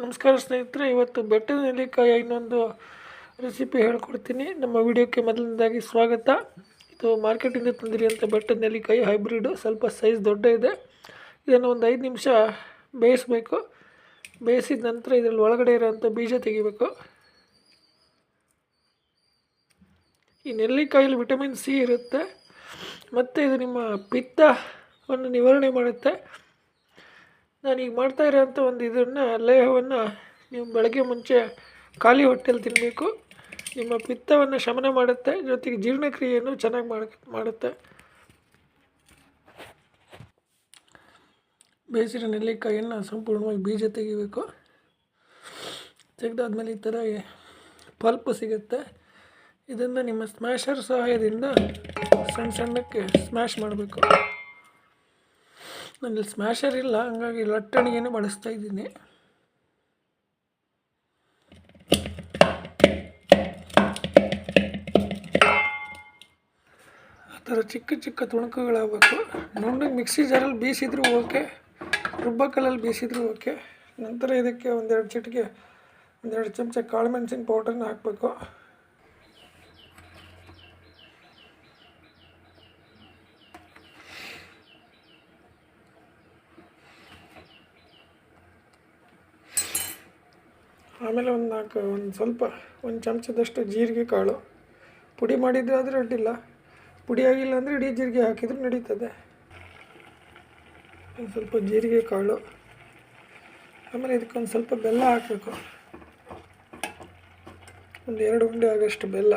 ನಮಸ್ಕಾರ ಸ್ನೇಹಿತರೆ, ಇವತ್ತು ಬೆಟ್ಟದ ನೆಲ್ಲಿಕಾಯಿ ಇನ್ನೊಂದು ರೆಸಿಪಿ ಹೇಳ್ಕೊಡ್ತೀನಿ. ನಮ್ಮ ವಿಡಿಯೋಕ್ಕೆ ಮೊದಲನೇದಾಗಿ ಸ್ವಾಗತ. ಇದು ಮಾರ್ಕೆಟಿಂದ ತಂದಿರುವಂಥ ಬೆಟ್ಟದ ನೆಲ್ಲಿಕಾಯಿ ಹೈಬ್ರಿಡ್, ಸ್ವಲ್ಪ ಸೈಜ್ ದೊಡ್ಡ ಇದೆ. ಇದನ್ನು ಒಂದು 5 ನಿಮಿಷ ಬೇಯಿಸಬೇಕು. ಬೇಯಿಸಿದ ನಂತರ ಇದರಲ್ಲಿ ಒಳಗಡೆ ಇರೋಂಥ ಬೀಜ ತೆಗಿಬೇಕು. ಈ ನೆಲ್ಲಿಕಾಯಲ್ಲಿ ವಿಟಮಿನ್ ಸಿ ಇರುತ್ತೆ ಮತ್ತು ಇದು ನಿಮ್ಮ ಪಿತ್ತವನ್ನು ನಿವಾರಣೆ ಮಾಡುತ್ತೆ. ನಾನೀಗ ಮಾಡ್ತಾ ಇರೋಂಥ ಇದನ್ನು ಲೇಹವನ್ನು ನೀವು ಬೆಳಗ್ಗೆ ಮುಂಚೆ ಖಾಲಿ ಹೊಟ್ಟೆಯಲ್ಲಿ ತಿನ್ನಬೇಕು. ನಿಮ್ಮ ಪಿತ್ತವನ್ನು ಶಮನ ಮಾಡುತ್ತೆ, ಜೊತೆಗೆ ಜೀರ್ಣಕ್ರಿಯೆಯನ್ನು ಚೆನ್ನಾಗಿ ಮಾಡುತ್ತೆ. ಬೇಯಿಸಿರೋ ನೆಲ್ಲಿಕಾಯಿಯನ್ನು ಸಂಪೂರ್ಣವಾಗಿ ಬೀಜ ತೆಗಿಬೇಕು. ತೆಗೆದಾದ್ಮೇಲೆ ಈ ಥರ ಪಲ್ಪ್ ಸಿಗುತ್ತೆ. ಇದನ್ನು ನಿಮ್ಮ ಸ್ಮ್ಯಾಶರ್ ಸಹಾಯದಿಂದ ಸಣ್ಣ ಸಣ್ಣಕ್ಕೆ ಸ್ಮ್ಯಾಶ್ ಮಾಡಬೇಕು. ನನ್ನಲ್ಲಿ ಸ್ಮ್ಯಾಶರ್ ಇಲ್ಲ, ಹಂಗಾಗಿ ಲಟ್ಟಣಿಗೆನೇ ಬಳಸ್ತಾ ಇದ್ದೀನಿ. ಆ ಥರ ಚಿಕ್ಕ ಚಿಕ್ಕ ತುಣುಕುಗಳಾಗಬೇಕು. ನುಣ್ಣಗೆ ಮಿಕ್ಸಿ ಜಾರಲ್ಲಿ ಬೀಸಿದ್ರೂ ಓಕೆ, ರುಬ್ಬಕಲ್ಲಲ್ಲಿ ಬೀಸಿದ್ರೂ ಓಕೆ. ನಂತರ ಇದಕ್ಕೆ ಒಂದೆರಡು ಚಮಚ ಕಾಳು ಮೆಣಸಿನ ಪೌಡ್ರನ್ನ ಹಾಕಬೇಕು. ಆಮೇಲೆ ಒಂದು ಚಮಚದಷ್ಟು ಜೀರಿಗೆ ಕಾಳು ಪುಡಿ ಮಾಡಿದರೆ ಆದರೆ ಅಡ್ಡಿಲ್ಲ, ಪುಡಿ ಆಗಿಲ್ಲ ಅಂದರೆ ಇಡೀ ಜೀರಿಗೆ ಹಾಕಿದರೂ ನಡೀತದೆ. ಒಂದು ಸ್ವಲ್ಪ ಜೀರಿಗೆ ಕಾಳು, ಆಮೇಲೆ ಇದಕ್ಕೊಂದು ಸ್ವಲ್ಪ ಬೆಲ್ಲ ಹಾಕಬೇಕು. ಒಂದು 2 ಉಂಡೆ ಆಗೋಷ್ಟು ಬೆಲ್ಲ.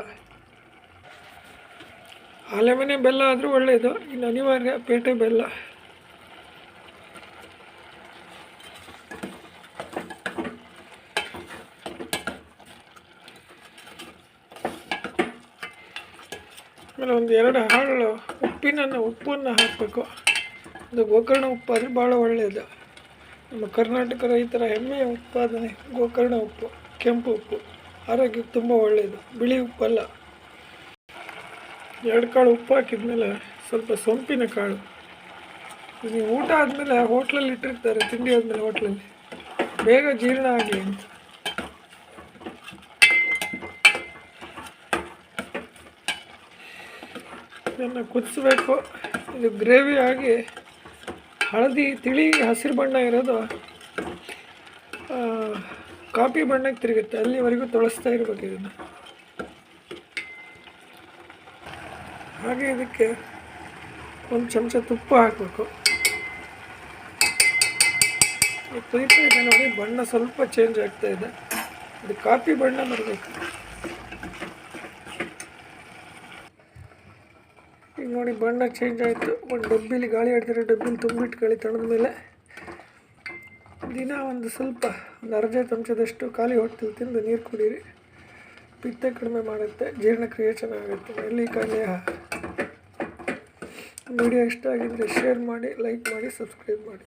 ಆಲೆಮನೆ ಬೆಲ್ಲ ಆದರೂ ಒಳ್ಳೆಯದು, ಇನ್ನು ಅನಿವಾರ್ಯ ಪೇಟೆ ಬೆಲ್ಲ. ಆಮೇಲೆ ಒಂದು 2 ಹಾಳು ಉಪ್ಪನ್ನು ಹಾಕಬೇಕು. ಅದು ಗೋಕರ್ಣ ಉಪ್ಪು ಆದರೆ ಭಾಳ ಒಳ್ಳೆಯದು. ನಮ್ಮ ಕರ್ನಾಟಕ ರೈತರ ಹೆಮ್ಮೆಯ ಉತ್ಪಾದನೆ ಗೋಕರ್ಣ ಉಪ್ಪು, ಕೆಂಪು ಉಪ್ಪು, ಆರೋಗ್ಯಕ್ಕೆ ತುಂಬ ಒಳ್ಳೆಯದು, ಬಿಳಿ ಉಪ್ಪಲ್ಲ. 2 ಕಾಳು ಉಪ್ಪು ಹಾಕಿದ್ಮೇಲೆ ಸ್ವಲ್ಪ ಸೊಂಪಿನ ಕಾಳು. ನೀವು ಊಟ ಆದಮೇಲೆ ಹೋಟ್ಲಲ್ಲಿ ಇಟ್ಟಿರ್ತಾರೆ, ತಿಂಡಿ ಆದಮೇಲೆ ಹೋಟ್ಲಲ್ಲಿ ಬೇಗ ಜೀರ್ಣ ಆಗಲಿ ಅಂತ. ಇದನ್ನು ಕುದಿಸ್ಬೇಕು. ಇದು ಗ್ರೇವಿ ಆಗಿ ತಿಳಿ ಹಸಿರು ಬಣ್ಣ ಇರೋದು ಕಾಫಿ ಬಣ್ಣಕ್ಕೆ ತಿರುಗುತ್ತೆ, ಅಲ್ಲಿವರೆಗೂ ತೊಳಸ್ತಾ ಇರ್ಬೇಕು ಇದನ್ನು. ಹಾಗೆ ಇದಕ್ಕೆ 1 ಚಮಚ ತುಪ್ಪ ಹಾಕಬೇಕು. ಕುದಿತಾ ಇದೆ ನೋಡಿ, ಬಣ್ಣ ಸ್ವಲ್ಪ ಚೇಂಜ್ ಆಗ್ತಾ ಇದೆ. ಇದು ಕಾಫಿ ಬಣ್ಣ ಬರಬೇಕು. ಈಗ ನೋಡಿ ಬಣ್ಣ ಚೇಂಜ್ ಆಯಿತು. ಒಂದು ಡಬ್ಬಿಲಿ ಗಾಳಿ ಆಡ್ತಿರೋ ಡಬ್ಬಿಲಿ ತುಂಬಿಟ್ಕೊಳ್ಳಿ. ತಣ್ಣದ ಮೇಲೆ ದಿನ ಒಂದು ಅರ್ಧ ಚಮಚದಷ್ಟು ಖಾಲಿ ಹೊಟ್ಟೆಲಿ ತಿಂದು ನೀರು ಕುಡೀರಿ. ಪಿತ್ತ ಕಡಿಮೆ ಮಾಡುತ್ತೆ, ಜೀರ್ಣಕ್ರಿಯೆ ಚೆನ್ನಾಗುತ್ತೆ. ನೆಲ್ಲಿಕಾಯಿ ಲೇಹ. ವಿಡಿಯೋ ಇಷ್ಟ ಆಗಿದ್ದರೆ ಶೇರ್ ಮಾಡಿ, ಲೈಕ್ ಮಾಡಿ, ಸಬ್ಸ್ಕ್ರೈಬ್ ಮಾಡಿ.